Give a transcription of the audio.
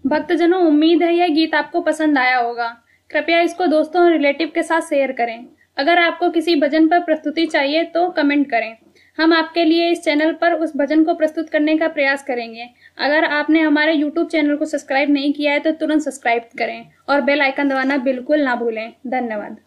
भक्तजनों, उम्मीद है यह गीत आपको पसंद आया होगा। कृपया इसको दोस्तों और रिलेटिव के साथ शेयर करें। अगर आपको किसी भजन पर प्रस्तुति चाहिए तो कमेंट करें। हम आपके लिए इस चैनल पर उस भजन को प्रस्तुत करने का प्रयास करेंगे। अगर आपने हमारे YouTube चैनल को सब्सक्राइब नहीं किया है तो तुरंत सब्सक्राइब करें और बेल आइकन दबाना बिल्कुल ना भूलें। धन्यवाद।